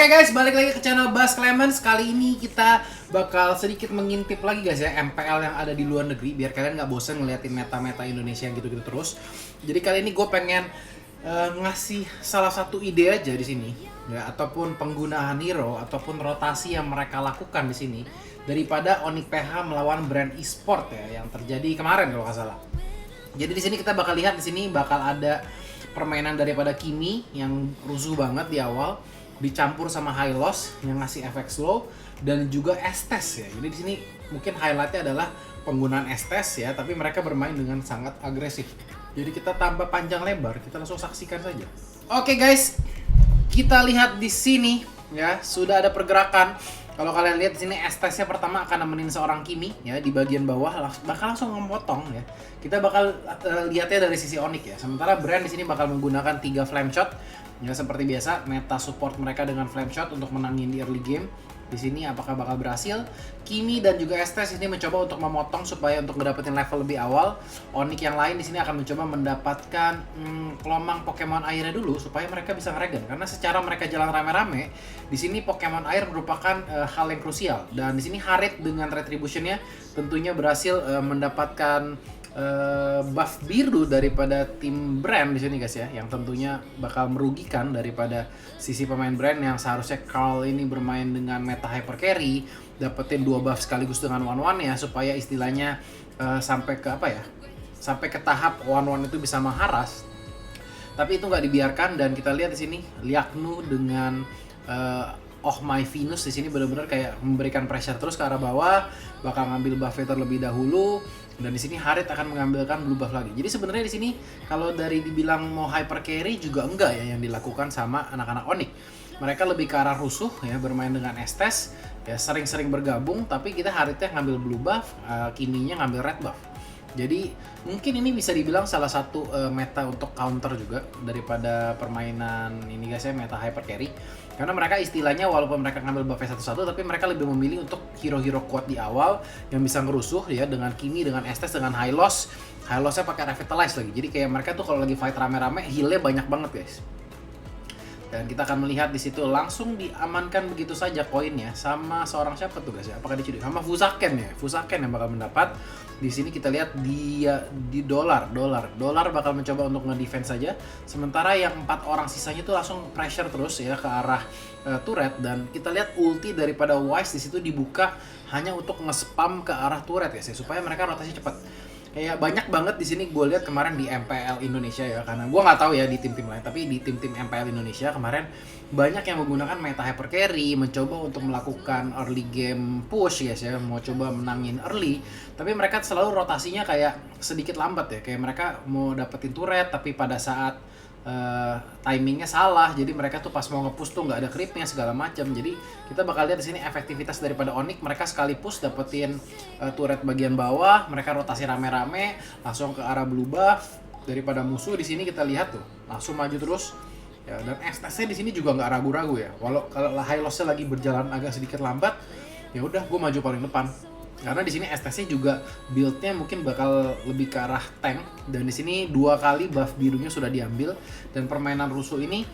Oke guys, balik lagi ke channel Bas Clemens. Kali ini kita bakal sedikit mengintip lagi guys ya MPL yang ada di luar negeri, biar kalian nggak bosan ngeliatin meta-meta Indonesia yang gitu-gitu terus. Jadi kali ini gue pengen ngasih salah satu ide aja di sini ya, ataupun penggunaan hero ataupun rotasi yang mereka lakukan di sini daripada Onyx PH melawan brand e-sport ya yang terjadi kemarin kalau nggak salah. Jadi di sini kita bakal lihat, di sini bakal ada permainan daripada Kimi yang rusuh banget di awal, dicampur sama High Loss yang ngasih efek slow, dan juga Estes ya. Jadi di sini mungkin highlightnya adalah penggunaan Estes ya, tapi mereka bermain dengan sangat agresif. Jadi kita tambah panjang lebar, kita langsung saksikan saja. Oke guys, kita lihat di sini ya, sudah ada pergerakan. Kalau kalian lihat di sini Estesnya pertama akan nemenin seorang Kimi ya di bagian bawah, bakal langsung memotong ya. Kita bakal lihatnya dari sisi Onyx ya. Sementara brand di sini bakal menggunakan 3 flame shot. Ya seperti biasa, meta support mereka dengan flame shot untuk menangin di early game. Di sini apakah bakal berhasil? Kimi dan juga Estes ini mencoba untuk memotong supaya untuk mendapatkan level lebih awal. Onyx yang lain di sini akan mencoba mendapatkan kelomang Pokemon airnya dulu supaya mereka bisa ngeregen. Karena secara mereka jalan rame-rame, di sini Pokemon air merupakan hal yang krusial. Dan di sini Harit dengan retributionnya tentunya berhasil mendapatkan buff biru daripada tim brand di sini guys ya, yang tentunya bakal merugikan daripada sisi pemain brand yang seharusnya Carl ini bermain dengan meta hyper carry, dapetin 2 buff sekaligus dengan one ya, supaya istilahnya sampai ke apa ya, sampai ke tahap one itu bisa mengharas. Tapi itu nggak dibiarkan, dan kita lihat di sini Liaknu dengan Oh My Venus di sini benar-benar kayak memberikan pressure terus ke arah bawah, bakal ngambil buff terlebih dahulu. Dan di sini Harit akan mengambilkan blue buff lagi. Jadi sebenarnya di sini kalau dari dibilang mau hyper carry juga enggak ya yang dilakukan sama anak-anak Onyx. Mereka lebih ke arah rusuh ya, bermain dengan Estes ya, sering-sering bergabung, tapi kita Haritnya ngambil blue buff, Kiminya ngambil red buff. Jadi mungkin ini bisa dibilang salah satu meta untuk counter juga daripada permainan ini guys ya, meta hyper carry. Karena mereka istilahnya walaupun mereka ngambil buff satu-satu, tapi mereka lebih memilih untuk hero-hero kuat di awal yang bisa ngerusuh ya, dengan Kimi, dengan Estes, dengan High Loss. High Loss-nya pakai Revitalize lagi. Jadi kayak mereka tuh kalau lagi fight rame-rame, heal-nya banyak banget guys. Dan kita akan melihat di situ langsung diamankan begitu saja koinnya sama seorang siapa tuh guys ya? Apakah dicuri? Sama Fusaken ya. Fusaken yang bakal mendapat. Di sini kita lihat dia di dolar bakal mencoba untuk nge-defense saja. Sementara yang 4 orang sisanya itu langsung pressure terus ya ke arah turret, dan kita lihat ulti daripada Wise di situ dibuka hanya untuk nge-spam ke arah turret ya, supaya mereka rotasi cepat. Kayak banyak banget di sini gue lihat kemarin di MPL Indonesia ya, karena gue nggak tahu ya di tim-tim lain, tapi di tim-tim MPL Indonesia kemarin banyak yang menggunakan meta hyper carry, mencoba untuk melakukan early game push guys ya, mau coba menangin early, tapi mereka selalu rotasinya kayak sedikit lambat ya, kayak mereka mau dapetin turret tapi pada saat timingnya salah, jadi mereka tuh pas mau nge-push tuh nggak ada creepnya segala macam. Jadi kita bakal lihat di sini efektivitas daripada Onyx, mereka sekali push dapetin turret bagian bawah, mereka rotasi rame-rame langsung ke arah blue buff daripada musuh. Di sini kita lihat tuh langsung maju terus ya, dan Estes-nya di sini juga nggak ragu-ragu ya, walau kalau High Loss-nya lagi berjalan agak sedikit lambat, ya udah gue maju paling depan. Karena di sini Estes-nya juga build-nya mungkin bakal lebih ke arah tank, dan di sini 2 kali buff birunya sudah diambil, dan permainan rusuh ini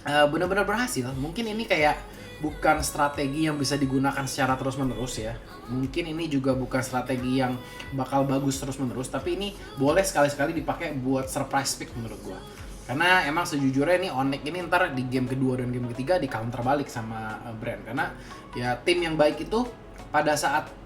benar-benar berhasil. Mungkin ini kayak bukan strategi yang bisa digunakan secara terus-menerus ya. Mungkin ini juga bukan strategi yang bakal bagus terus-menerus, tapi ini boleh sekali-sekali dipakai buat surprise pick menurut gua. Karena emang sejujurnya nih Onyx ini ntar di game kedua dan game ketiga di counter balik sama brand. Karena ya tim yang baik itu pada saat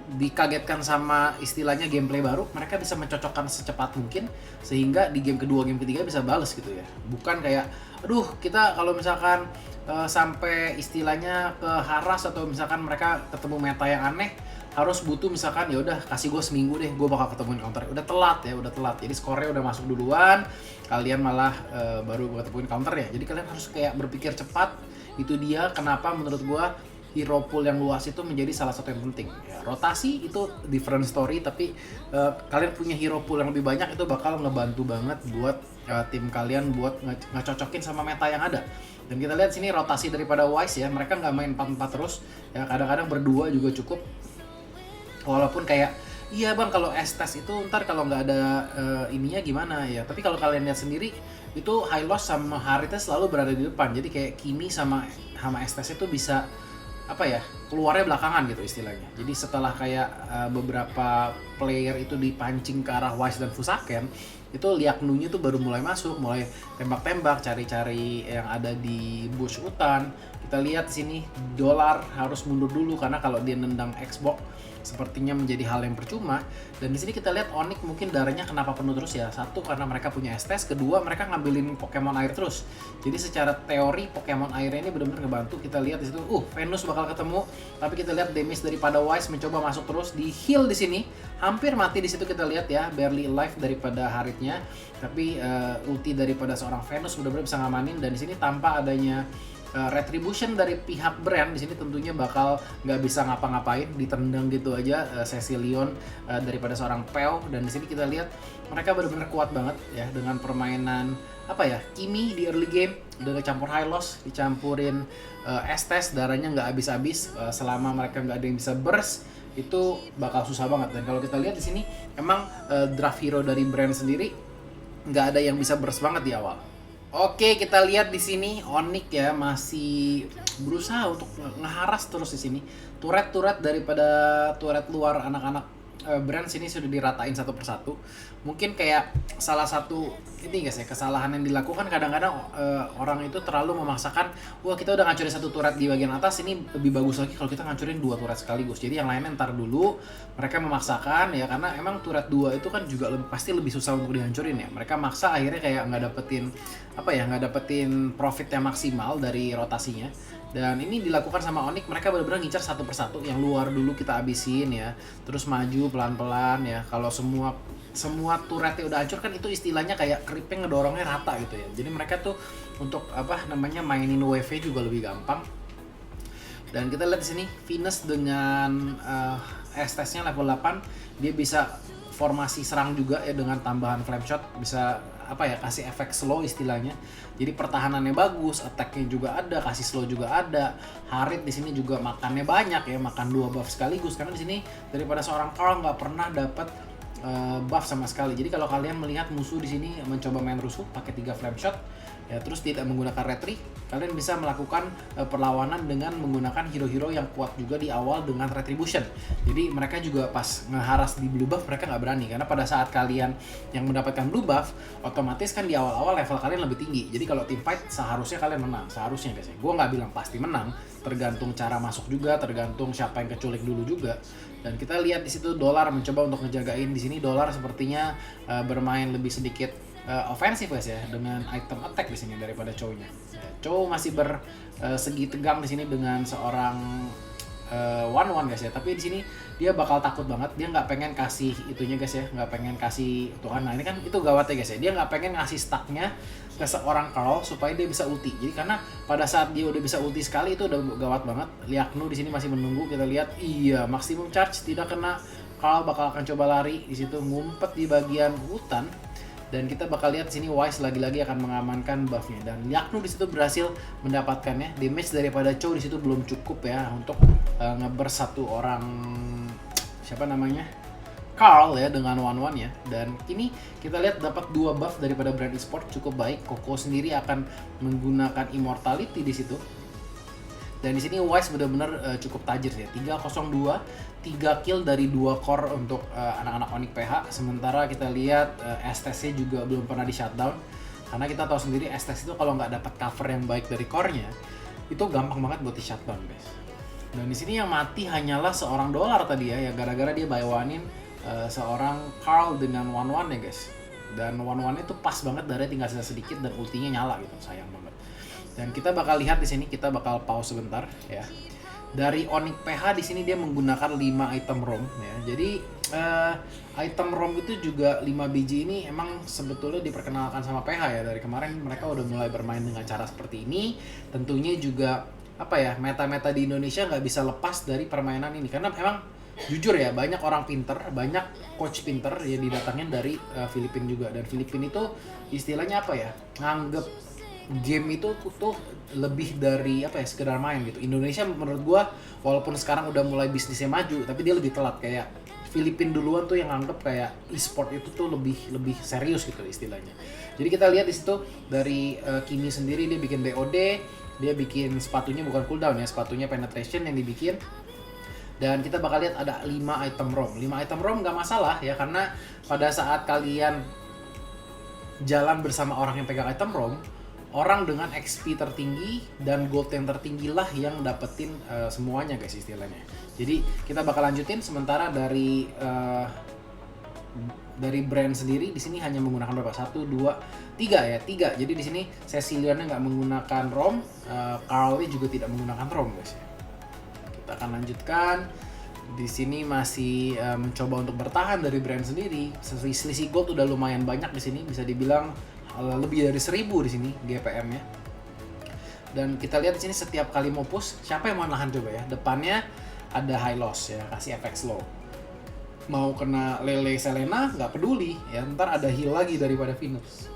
dikagetkan sama istilahnya gameplay baru, mereka bisa mencocokkan secepat mungkin sehingga di game kedua, game ketiga bisa bales gitu ya. Bukan kayak, aduh kita kalau misalkan sampai istilahnya ke haras atau misalkan mereka ketemu meta yang aneh, harus butuh misalkan ya udah kasih gue seminggu deh, gue bakal ketemuin counter. Udah telat ya, udah telat. Jadi skornya udah masuk duluan, kalian malah baru ketemuin counter ya. Jadi kalian harus kayak berpikir cepat. Itu dia kenapa menurut gue hero pool yang luas itu menjadi salah satu yang penting ya. Rotasi itu different story, tapi kalian punya hero pool yang lebih banyak itu bakal ngebantu banget buat tim kalian buat ngecocokin sama meta yang ada. Dan kita lihat sini rotasi daripada Wise ya, mereka nggak main 4-4 terus ya, kadang-kadang berdua juga cukup. Walaupun kayak Iya bang, kalau Estes itu ntar kalau nggak ada ininya gimana ya. Tapi kalau kalian lihat sendiri itu Hylos sama Harita selalu berada di depan. Jadi kayak Kimi sama Estes itu bisa apa ya, keluarnya belakangan gitu istilahnya. Jadi setelah kayak beberapa player itu dipancing ke arah Wise dan Fusaken, itu Liaknu-nya tuh baru mulai masuk, mulai tembak-tembak, cari-cari yang ada di bush hutan. Kita lihat di sini Dolar harus mundur dulu karena kalau dia nendang Xbox sepertinya menjadi hal yang percuma. Dan di sini kita lihat Onyx mungkin darahnya kenapa penuh terus ya. Satu karena mereka punya Estes, kedua mereka ngambilin Pokemon air terus. Jadi secara teori Pokemon airnya ini benar-benar ngebantu. Kita lihat di situ, Venus bakal ketemu, tapi kita lihat damage daripada Wise mencoba masuk terus di heal di sini. Hampir mati di situ kita lihat ya, barely alive daripada Haritnya. Tapi ulti daripada seorang Venus benar-benar bisa ngamanin, dan di sini tanpa adanya retribution dari pihak brand di sini tentunya bakal nggak bisa ngapa-ngapain, ditendang gitu aja Cecilion daripada seorang Peo. Dan di sini kita lihat mereka benar-benar kuat banget ya dengan permainan apa ya, Kimi di early game udah campur Hylos, dicampurin Estes, darahnya nggak habis-habis. Selama mereka nggak ada yang bisa burst itu bakal susah banget. Dan kalau kita lihat di sini emang draft hero dari brand sendiri nggak ada yang bisa burst banget di awal. Oke, kita lihat di sini Onyx ya masih berusaha untuk ngeharas terus di sini. Turret daripada turret luar anak-anak brand sini sudah diratain satu persatu. Mungkin kayak salah satu ini guys ya, kesalahan yang dilakukan kadang-kadang orang itu terlalu memaksakan, wah kita udah ngancurin satu turret di bagian atas, ini lebih bagus lagi kalau kita ngancurin dua turret sekaligus. Jadi yang lainnya ntar dulu. Mereka memaksakan ya, karena emang turret 2 itu kan juga pasti lebih susah untuk dihancurin ya. Mereka maksa akhirnya kayak nggak dapetin profit yang maksimal dari rotasinya. Dan ini dilakukan sama Onyx, mereka benar-benar ngincar satu persatu. Yang luar dulu kita abisin ya, terus maju pelan-pelan ya. Kalau semua turretnya udah hancur kan itu istilahnya kayak creeping ngedorongnya rata gitu ya. Jadi mereka tuh untuk mainin wave juga lebih gampang. Dan kita lihat di sini Venus dengan Estes-nya level 8, dia bisa formasi serang juga ya dengan tambahan flame shot, bisa kasih efek slow istilahnya. Jadi pertahanannya bagus, attack-nya juga ada, kasih slow juga ada. Harit di sini juga makannya banyak ya, makan 2 buff sekaligus karena di sini daripada seorang Carl nggak pernah dapat buff sama sekali. Jadi kalau kalian melihat musuh di sini mencoba main rusuh pakai 3 flame shot ya, terus tidak menggunakan retri, kalian bisa melakukan perlawanan dengan menggunakan hero-hero yang kuat juga di awal dengan retribution. Jadi mereka juga pas ngeharas di blue buff mereka nggak berani, karena pada saat kalian yang mendapatkan blue buff otomatis kan di awal-awal level kalian lebih tinggi. Jadi kalau team fight seharusnya kalian menang, seharusnya guys ya. Gue nggak bilang pasti menang, tergantung cara masuk juga, tergantung siapa yang keculik dulu juga. Dan kita lihat di situ Dolar mencoba untuk ngejagain. Di sini Dolar sepertinya bermain lebih sedikit ofensif guys ya, dengan item attack di sini daripada Chow-nya. Chow masih bersegi tegang di sini dengan seorang one guys ya, tapi di sini dia bakal takut banget, dia nggak pengen kasih itunya guys ya, nggak pengen kasih Tuhan. Nah ini kan itu gawatnya guys ya, dia nggak pengen ngasih stacknya ke seorang Carl supaya dia bisa ulti. Jadi karena pada saat dia udah bisa ulti sekali itu udah gawat banget. Liaknu di sini masih menunggu, kita lihat iya maksimum charge tidak kena. Carl bakal akan coba lari di situ, ngumpet di bagian hutan. Dan kita bakal lihat sini Wise lagi-lagi akan mengamankan buffnya, dan Liaknu di situ berhasil mendapatkannya. Damage daripada Chow di situ belum cukup ya untuk ngeburst satu orang Carl ya dengan one ya. Dan ini kita lihat dapat 2 buff daripada brand eSport cukup baik. Koko sendiri akan menggunakan immortality di situ. Dan di sini Wise benar-benar cukup tajir ya. 302, 3 kill dari 2 core untuk anak-anak Onyx PH. Sementara kita lihat Estes-nya juga belum pernah di shutdown. Karena kita tahu sendiri Estes itu kalau nggak dapat cover yang baik dari core-nya, itu gampang banget buat di shutdown guys. Dan di sini yang mati hanyalah seorang Dolar tadi ya, gara-gara dia buy-one-in seorang Carl dengan one ya guys. Dan one-nya itu pas banget, darahnya tinggal sisa sedikit dan ultinya nyala gitu, sayang banget. Dan kita bakal lihat di sini, kita bakal pause sebentar ya. Dari Onyx PH di sini dia menggunakan 5 item ROM ya. Jadi item ROM itu juga 5 biji ini emang sebetulnya diperkenalkan sama PH ya. Dari kemarin mereka udah mulai bermain dengan cara seperti ini. Tentunya juga meta-meta di Indonesia nggak bisa lepas dari permainan ini, karena emang jujur ya, banyak orang pinter, banyak coach pinter ya didatangin dari Filipina juga. Dan Filipina itu istilahnya nganggep game itu tuh lebih dari sekedar main gitu. Indonesia menurut gua walaupun sekarang udah mulai bisnisnya maju, tapi dia lebih telat. Kayak Filipina duluan tuh yang anggap kayak e-sport itu tuh lebih serius gitu istilahnya. Jadi kita lihat di situ dari Kimi sendiri dia bikin BOD, dia bikin sepatunya bukan cooldown ya, sepatunya penetration yang dibikin. Dan kita bakal lihat ada 5 item ROM. 5 item ROM nggak masalah ya, karena pada saat kalian jalan bersama orang yang pegang item ROM, orang dengan XP tertinggi dan gold yang tertinggi lah yang dapetin semuanya guys istilahnya. Jadi kita bakal lanjutin, sementara dari brand sendiri di sini hanya menggunakan berapa? 1, 2, 3 ya, 3. Jadi di sini Cecilion-nya nggak menggunakan ROM, Carl-nya juga tidak menggunakan ROM guys. Kita akan lanjutkan. Di sini masih mencoba untuk bertahan dari brand sendiri. Selisih gold udah lumayan banyak di sini, bisa dibilang lebih dari 1000 di sini GPM-nya. Dan kita lihat di sini setiap kali mau push, siapa yang mau nahan coba ya? Depannya ada high loss ya, kasih efek slow. Mau kena Lele Selena nggak peduli ya, ntar ada heal lagi daripada Venus.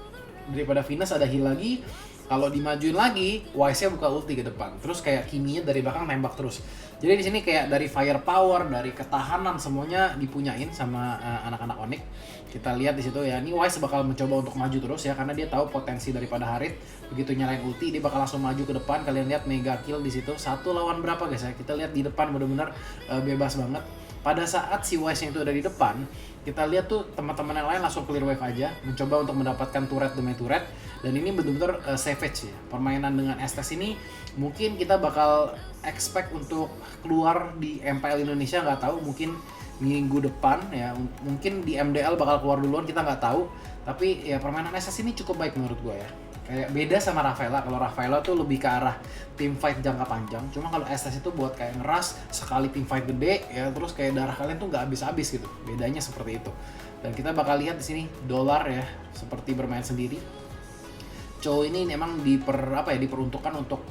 Daripada Venus ada heal lagi. Kalau dimajuin lagi, Wise-nya buka ulti ke depan. Terus kayak Kimi-nya dari belakang nembak terus. Jadi di sini kayak dari firepower, dari ketahanan semuanya dipunyain sama anak-anak Onyx. Kita lihat di situ ya, ini Wise bakal mencoba untuk maju terus ya, karena dia tahu potensi daripada Harit. Begitu nyalain ulti, dia bakal langsung maju ke depan. Kalian lihat mega kill di situ. 1 lawan berapa guys ya? Kita lihat di depan benar-benar bebas banget. Pada saat si Wise-nya itu ada di depan, kita lihat tuh teman-teman yang lain langsung clear wave aja, mencoba untuk mendapatkan turret demi turret. Dan ini benar-benar savage ya. Permainan dengan Estes ini mungkin kita bakal expect untuk keluar di MPL Indonesia, nggak tahu, mungkin minggu depan ya, mungkin di MDL bakal keluar duluan, kita nggak tahu. Tapi ya permainan Estes ini cukup baik menurut gue ya. Kayak beda sama Rafaela. Kalau Rafaela tuh lebih ke arah team fight jangka panjang. Cuma kalau Estes itu buat kayak ngeras sekali team fight gede ya, terus kayak darah kalian tuh nggak habis-habis gitu. Bedanya seperti itu. Dan kita bakal lihat di sini Dollar ya, seperti bermain sendiri. Chow ini memang diperuntukkan untuk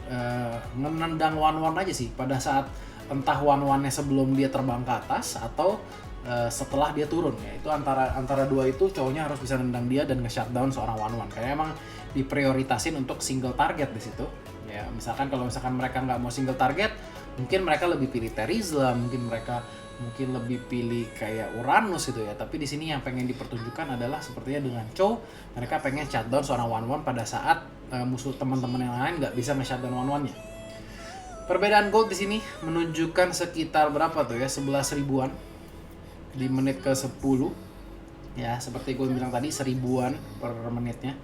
menendang one-one aja sih, pada saat entah one-one-nya sebelum dia terbang ke atas atau setelah dia turun ya. Itu antara dua itu cowoknya harus bisa nendang dia dan nge-shutdown seorang one-one. Karena emang diprioritasin untuk single target di situ. Ya, misalkan kalau mereka nggak mau single target, mungkin mereka lebih pilih Terizla, mungkin mereka lebih pilih kayak Uranus gitu ya. Tapi di sini yang pengen dipertunjukkan adalah sepertinya dengan Chow, mereka pengen shutdown seorang one-one pada saat musuh teman-teman yang lain nggak bisa nge-shutdown one-one-nya. Perbedaan gold di sini menunjukkan sekitar berapa tuh ya, 11 ribuan di menit ke 10 ya, seperti gue bilang tadi 1000-an per menitnya.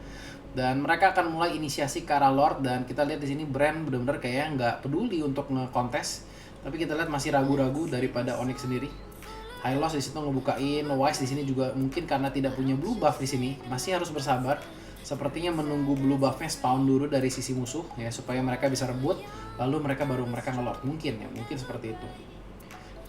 Dan mereka akan mulai inisiasi ke arah Lord, dan kita lihat di sini brand benar-benar kayak nggak peduli untuk nge-kontes. Tapi kita lihat masih ragu-ragu daripada Onyx sendiri. High Loss di situ ngebukain, Wise di sini juga mungkin karena tidak punya blue buff di sini masih harus bersabar. Sepertinya menunggu blue buff-nya spawn dulu dari sisi musuh ya, supaya mereka bisa rebut, lalu mereka nge-lord, mungkin seperti itu.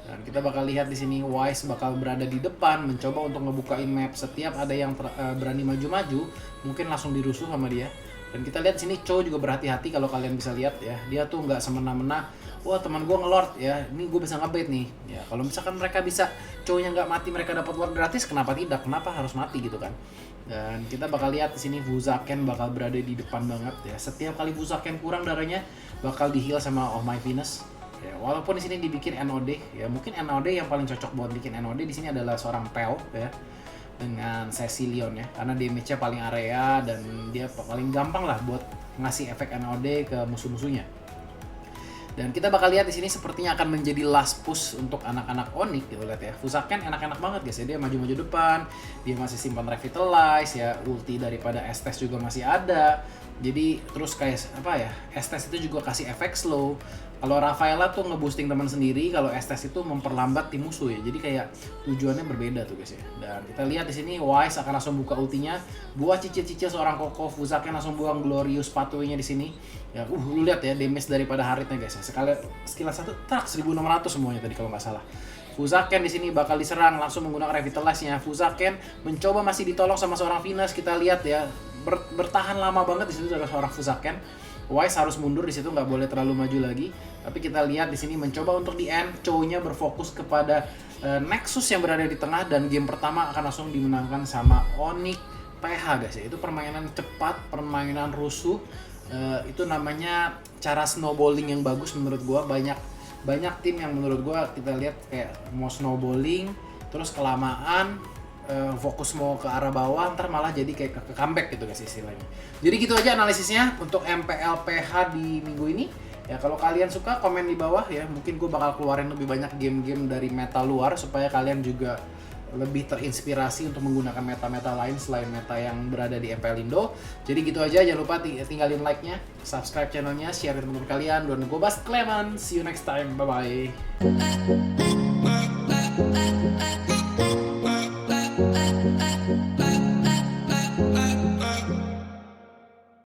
Dan kita bakal lihat di sini Wise bakal berada di depan, mencoba untuk ngebukain map. Setiap ada yang berani maju-maju, mungkin langsung dirusuh sama dia. Dan kita lihat sini Chow juga berhati-hati, kalau kalian bisa lihat ya, dia tuh nggak semena-mena. Wah, teman gue nge-lord ya, ini gue bisa nge-bait nih. Ya kalau misalkan mereka bisa, Chow-nya nggak mati, mereka dapat ward gratis, kenapa tidak? Kenapa harus mati gitu kan? Dan kita bakal lihat di sini Vuzaken bakal berada di depan banget ya. Setiap kali Vuzaken kurang darahnya bakal di-heal sama Oh My Venus. Ya, walaupun di sini dibikin NOD ya, mungkin NOD yang paling cocok buat bikin NOD di sini adalah seorang Peo ya, dengan Cecilion ya, karena damage-nya paling area dan dia paling gampang lah buat ngasih efek NOD ke musuh-musuhnya. Dan kita bakal lihat di sini sepertinya akan menjadi last push untuk anak-anak Onyx gitu, lihat ya. Vuzaken enak-enak banget guys ya, dia maju-maju depan, dia masih simpan revitalize ya, ulti daripada Estes juga masih ada. Jadi terus kayak apa ya, Estes itu juga kasih efek slow. Kalau Rafaela tuh nge-boosting teman sendiri, kalau Estes itu memperlambat tim musuh ya. Jadi kayak tujuannya berbeda tuh guys ya. Dan kita lihat di sini Wise akan langsung buka ultinya, buat cicil-cicil seorang Koko. Vuzaken langsung buang Glorious pathway-nya di sini. Ya, lu lihat ya damage daripada Haritnya guys ya. Sekali skill 1 tak 1600 semuanya tadi kalau nggak salah. Vuzaken di sini bakal diserang langsung menggunakan revitalize-nya. Vuzaken mencoba masih ditolong sama seorang Venus. Kita lihat ya, bertahan lama banget di situ dari seorang Vuzaken. Wise harus mundur di situ, nggak boleh terlalu maju lagi. Tapi kita lihat di sini mencoba untuk di end, Chow-nya berfokus kepada Nexus yang berada di tengah, dan game pertama akan langsung dimenangkan sama Onyx PH guys ya. Itu permainan cepat, permainan rusuh. Itu namanya cara snowballing yang bagus menurut gua. Banyak tim yang menurut gua kita lihat kayak mau snowballing terus kelamaan fokus mau ke arah bawah, ntar malah jadi kayak ke comeback gitu guys istilahnya. Jadi gitu aja analisisnya untuk MPLPH di minggu ini. Ya kalau kalian suka komen di bawah ya, mungkin gue bakal keluarin lebih banyak game-game dari meta luar supaya kalian juga lebih terinspirasi untuk menggunakan meta-meta lain selain meta yang berada di MPL Indo. Jadi gitu aja, jangan lupa tinggalin like-nya, subscribe channelnya, share ke teman-teman kalian. Dan gue Bas Clement, see you next time, bye-bye.